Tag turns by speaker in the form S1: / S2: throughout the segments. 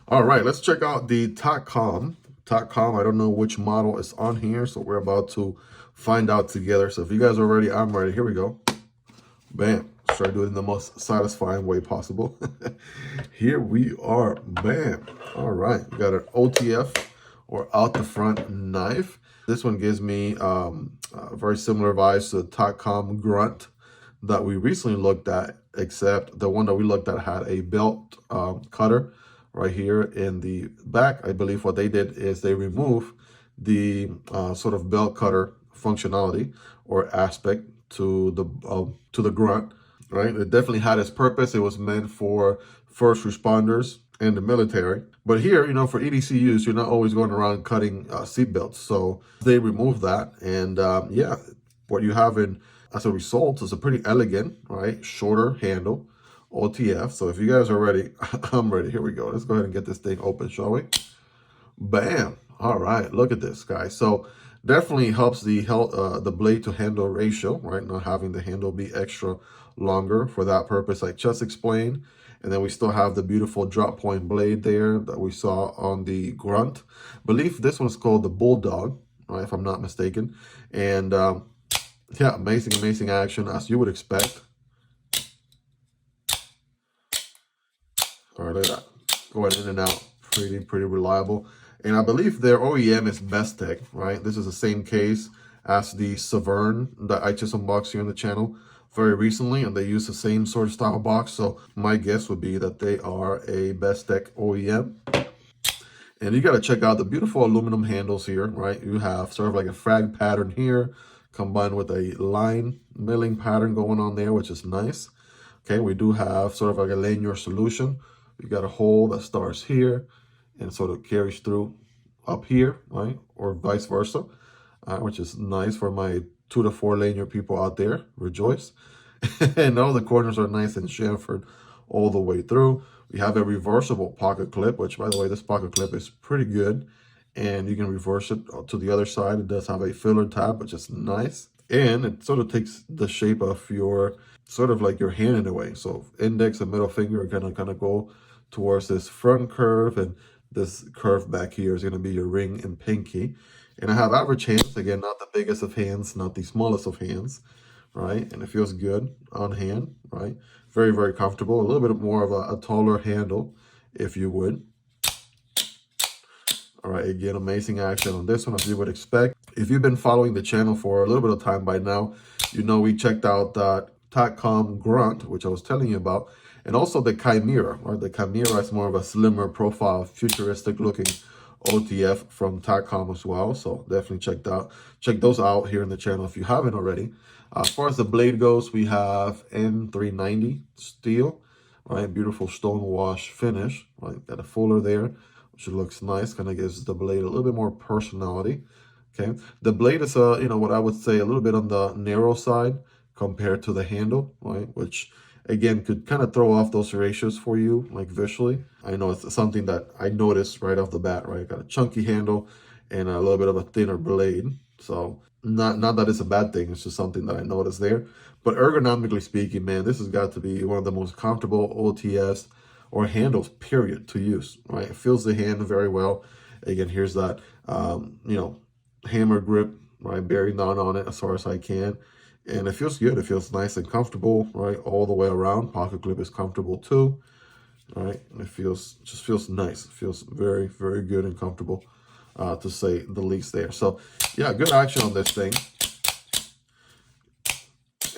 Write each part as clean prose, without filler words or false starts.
S1: All right, let's check out the Takcom. I don't know which model is on here, so we're about to find out together. So if you guys are ready, I'm ready. Here we go. Bam. Let's try to do it in the most satisfying way possible. Here we are. Bam. All right. We got an OTF or out the front knife. This one gives me very similar vibes to the Takcom Grunt that we recently looked at, except the one that we looked at had a belt cutter right here in the back. I believe what they did is they remove the sort of belt cutter functionality or aspect to the Grunt, right? It definitely had its purpose. It was meant for first responders and the military. But here, for EDC use, you're not always going around cutting seat belts. So they removed that. And yeah, what you have as a result is a pretty elegant, right, shorter handle OTF. So if you guys are ready, I'm ready. Here we go. Let's go ahead and get this thing open, shall we? Bam. All right, look at this, guys. So definitely helps the blade to handle ratio, right? Not having the handle be extra longer for that purpose I just explained. And then we still have the beautiful drop point blade there that we saw on the Grunt. I believe this one's called the Bulldog, right, if I'm not mistaken. And yeah, amazing action as you would expect. All right, look at that. Going in and out, pretty reliable. And I believe their OEM is Bestech, right? This is the same case as the Severn that I just unboxed here on the channel very recently, and they use the same sort of style box. So my guess would be that they are a Bestech OEM. And you got to check out the beautiful aluminum handles here, right? You have sort of like a frag pattern here combined with a line milling pattern going on there, which is nice. Okay, we do have sort of like a lanyard solution. We got a hole that starts here and sort of carries through up here, right? Or vice versa, which is nice for my 2 to 4 lanyard people out there. Rejoice. And all the corners are nice and chamfered all the way through. We have a reversible pocket clip, which, by the way, this pocket clip is pretty good. And you can reverse it to the other side. It does have a filler tab, which is nice. And it sort of takes the shape of your, sort of like your hand in a way. So index and middle finger are gonna kind of go towards this front curve, and this curve back here is going to be your ring and pinky. And I have average hands, again, not the biggest of hands, not the smallest of hands, right? And it feels good on hand, right? Very comfortable. A little bit more of a taller handle, if you would. All right, again, amazing action on this one, as you would expect. If you've been following the channel for a little bit of time by now, you know we checked out that Takcom Grunt, which I was telling you about, and also the Chimera, right? The Chimera is more of a slimmer profile, futuristic looking OTF from Takcom as well. So definitely check those out here in the channel if you haven't already. As far as the blade goes, we have N390 steel, right? Beautiful stone wash finish, right? Got a fuller there, which looks nice. Kind of gives the blade a little bit more personality. Okay, the blade is what I would say a little bit on the narrow side compared to the handle, right? Which again could kind of throw off those ratios for you, like visually. I know it's something that I noticed right off the bat, right? Got a chunky handle and a little bit of a thinner blade. So not that it's a bad thing, it's just something that I noticed there. But ergonomically speaking, man, this has got to be one of the most comfortable OTFs or handles, period, to use, right? It feels the hand very well. Again, here's that, hammer grip, right? Bearing down on it as far as I can. And it feels good. It feels nice and comfortable, right? All the way around. Pocket clip is comfortable too, right? And it just feels nice. It feels very good and comfortable, to say the least there. So yeah, good action on this thing.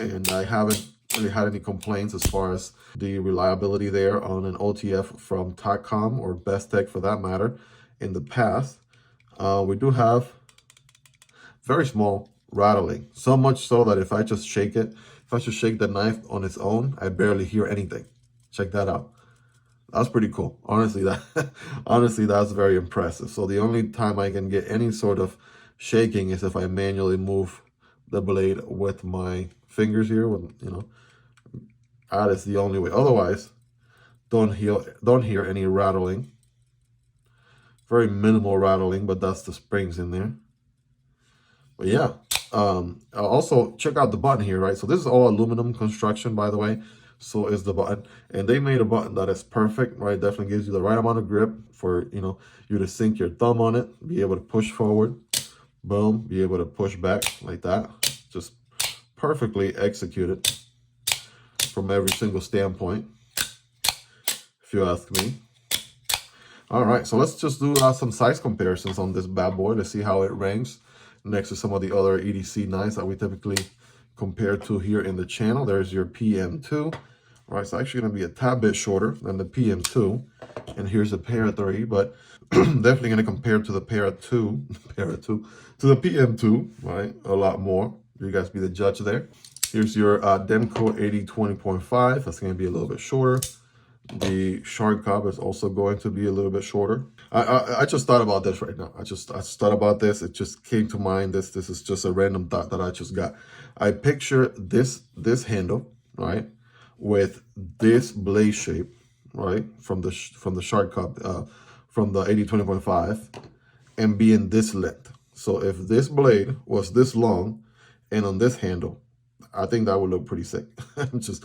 S1: And I haven't really had any complaints as far as the reliability there on an OTF from Takcom or Bestech for that matter in the past. We do have very small rattling, so much so that if I just shake the knife on its own, I barely hear anything. Check that out. That's pretty cool. Honestly, that's very impressive. So the only time I can get any sort of shaking is if I manually move the blade with my fingers here. That is the only way. Otherwise, don't hear any rattling. Very minimal rattling, but that's the springs in there. But yeah, also check out the button here, right? So this is all aluminum construction, by the way. So is the button. And they made a button that is perfect, right? Definitely gives you the right amount of grip for, you to sink your thumb on it, be able to push forward, boom, be able to push back like that. Just perfectly executed from every single standpoint, if you ask me. All right, so let's just do some size comparisons on this bad boy to see how it ranks next to some of the other EDC knives that we typically compare to here in the channel. There's your PM2. All right, it's actually going to be a tad bit shorter than the PM2. And here's the Para 3, but definitely going to compare to the Para 2, to the PM2, right? A lot more. You guys be the judge there. Here's your Demko AD 20.5. That's going to be a little bit shorter. The Shark Cub is also going to be a little bit shorter. I just thought about this right now. I just thought about this. It just came to mind. This is just a random thought that I just got. I picture this handle, right, with this blade shape, right, from the Shark Cub, from the AD 20.5, and being this length. So if this blade was this long and on this handle, I think that would look pretty sick. just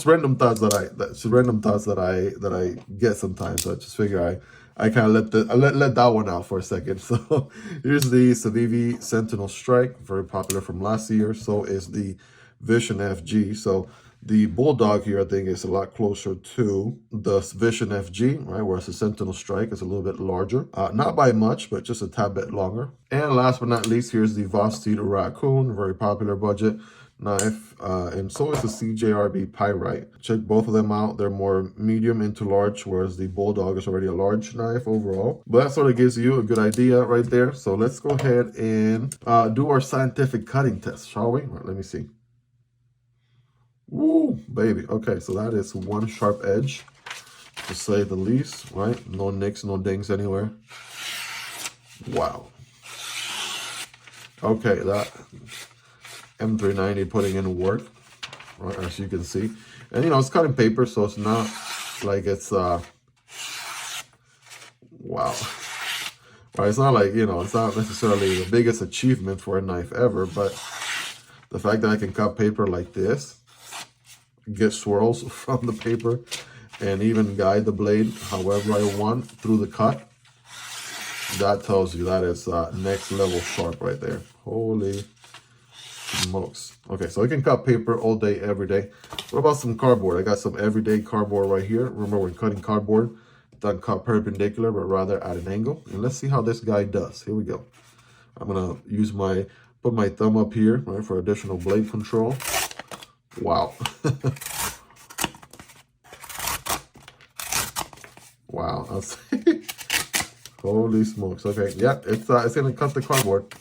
S1: random thoughts that I get sometimes. I just figure I kind of let that one out for a second. So here's the Civivi Sentinel Strike, very popular from last year. So is the Vision FG. So the Bulldog here, I think, is a lot closer to the Vision FG, right? Whereas the Sentinel Strike is a little bit larger. Not by much, but just a tad bit longer. And last but not least, here's the Vosteed Raccoon, very popular budget knife, and so is the CJRB Pyrite. Check both of them out. They're more medium into large, whereas the Bulldog is already a large knife overall. But that sort of gives you a good idea right there. So let's go ahead and do our scientific cutting test, shall we? Right, let me see. Woo, baby. Okay, so that is one sharp edge, to say the least, right? No nicks, no dings anywhere. Wow. Okay, that M390 putting in work, right, as you can see. And it's cutting paper, so it's not like it's wow, right? It's not like, it's not necessarily the biggest achievement for a knife ever, but the fact that I can cut paper like this, get swirls from the paper, and even guide the blade however I want through the cut, that tells you that is next level sharp right there. Holy smokes. Okay, so I can cut paper all day, every day. What about some cardboard? I got some everyday cardboard right here. Remember, when cutting cardboard, don't cut perpendicular, but rather at an angle. And let's see how this guy does. Here we go. I'm gonna put my thumb up here, right, for additional blade control. Wow. Wow. Holy smokes. Okay, yeah, it's gonna cut the cardboard.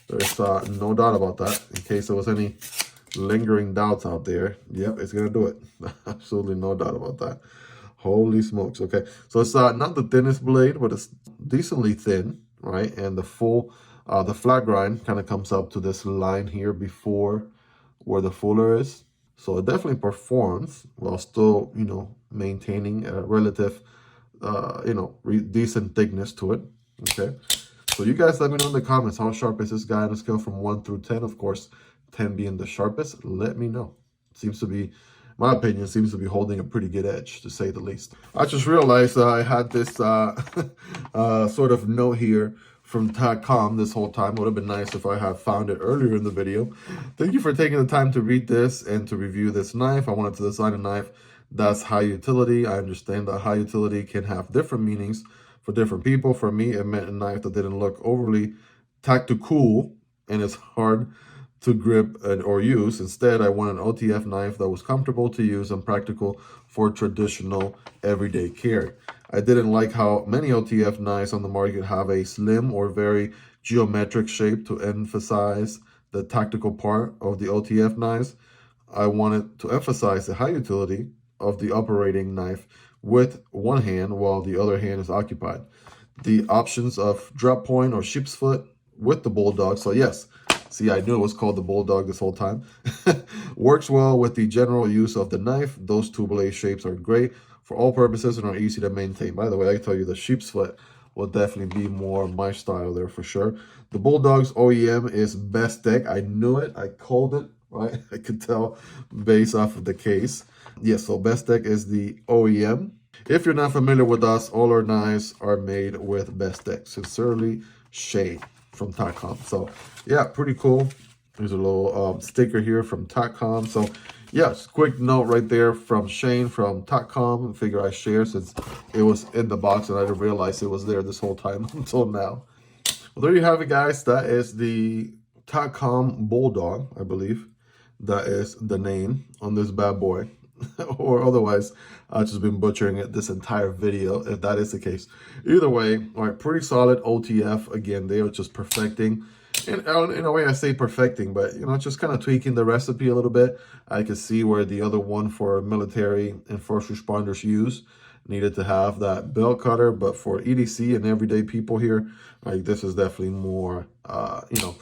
S1: There's no doubt about that. In case there was any lingering doubts out there, yep, it's gonna do it. Absolutely no doubt about that. Holy smokes. Okay, so it's not the thinnest blade, but it's decently thin, right? And the flat grind kind of comes up to this line here before where the fuller is. So it definitely performs while still, maintaining a relative, decent thickness to it. Okay. So you guys let me know in the comments, how sharp is this guy on a scale from 1 through 10? Of course, 10 being the sharpest. Let me know. Seems to be, my opinion, seems to be holding a pretty good edge, to say the least. I just realized I had this sort of note here from Takcom this whole time. It would have been nice if I had found it earlier in the video. Thank you for taking the time to read this and to review this knife. I wanted to design a knife that's high utility. I understand that high utility can have different meanings for different people. For me, it meant a knife that didn't look overly tactical and it's hard to grip or use. Instead, I want an OTF knife that was comfortable to use and practical for traditional everyday carry. I didn't like how many OTF knives on the market have a slim or very geometric shape to emphasize the tactical part of the OTF knives. I wanted to emphasize the high utility of the operating knife with one hand while the other hand is occupied. The options of drop point or sheep's foot with the Bulldog. So yes, see, I knew it was called the Bulldog this whole time. Works well with the general use of the knife. Those two blade shapes are great for all purposes and are easy to maintain. By the way, I can tell you the sheep's foot will definitely be more my style there for sure. The Bulldog's OEM is best tech. I knew it. I called it right? I could tell based off of the case. Yes, so Bestech is the OEM. If you're not familiar with us, all our knives are made with Bestech. Sincerely, Shane from Takcom. So yeah, pretty cool. There's a little sticker here from Takcom. So yes, quick note right there from Shane from Takcom. Figure I share since it was in the box and I didn't realize it was there this whole time until now. Well, there you have it, guys. That is the Takcom Bulldog, I believe. That is the name on this bad boy. Or otherwise, I've just been butchering it this entire video, if that is the case. Either way, all right, pretty solid OTF. Again, they are just perfecting. And in a way, I say perfecting, but, you know, just kind of tweaking the recipe a little bit. I can see where the other one for military and first responders use needed to have that belt cutter, but for EDC and everyday people here, like, this is definitely more, you know,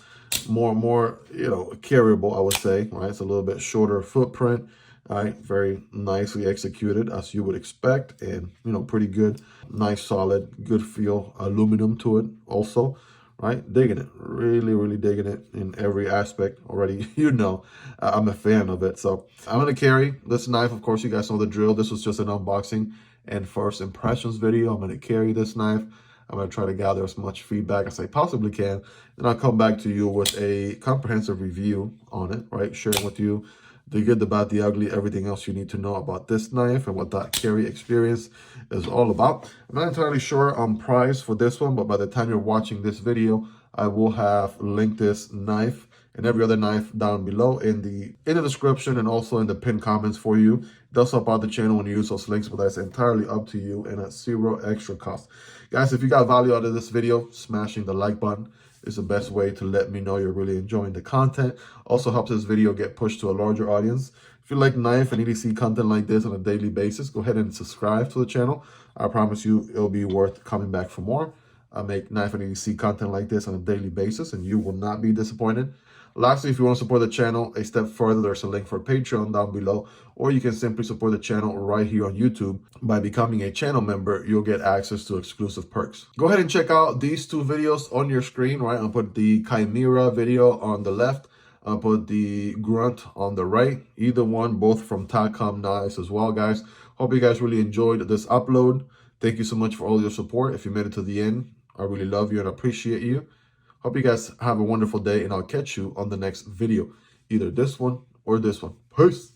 S1: more, you know, carryable, I would say, right? It's a little bit shorter footprint. All right, very nicely executed as you would expect, and you know, pretty good, nice, solid, good feel aluminum to it also, right? Digging it, really digging it in every aspect already. You know, I'm a fan of it. So I'm gonna carry this knife. Of course, you guys know the drill. This was just an unboxing and first impressions video. I'm gonna carry this knife. I'm going to try to gather as much feedback as I possibly can. Then I'll come back to you with a comprehensive review on it, right? Sharing with you the good, the bad, the ugly, everything else you need to know about this knife and what that carry experience is all about. I'm not entirely sure on price for this one, but by the time you're watching this video, I will have linked this knife and every other knife down below in the description and also in the pinned comments for you. It does help out the channel when you use those links, but that's entirely up to you and at zero extra cost. Guys, if you got value out of this video, smashing the like button is the best way to let me know you're really enjoying the content. Also helps this video get pushed to a larger audience. If you like knife and EDC content like this on a daily basis, go ahead and subscribe to the channel. I promise you it'll be worth coming back for more. I make knife and EDC content like this on a daily basis, and you will not be disappointed. Lastly, if you want to support the channel a step further, there's a link for Patreon down below, or you can simply support the channel right here on YouTube. By becoming a channel member, you'll get access to exclusive perks. Go ahead and check out these two videos on your screen, right? I'll put the Chimera video on the left. I'll put the Grunt on the right. Either one, both from Takcom knives as well, guys. Hope you guys really enjoyed this upload. Thank you so much for all your support. If you made it to the end, I really love you and appreciate you. Hope you guys have a wonderful day, and I'll catch you on the next video. Either this one or this one. Peace.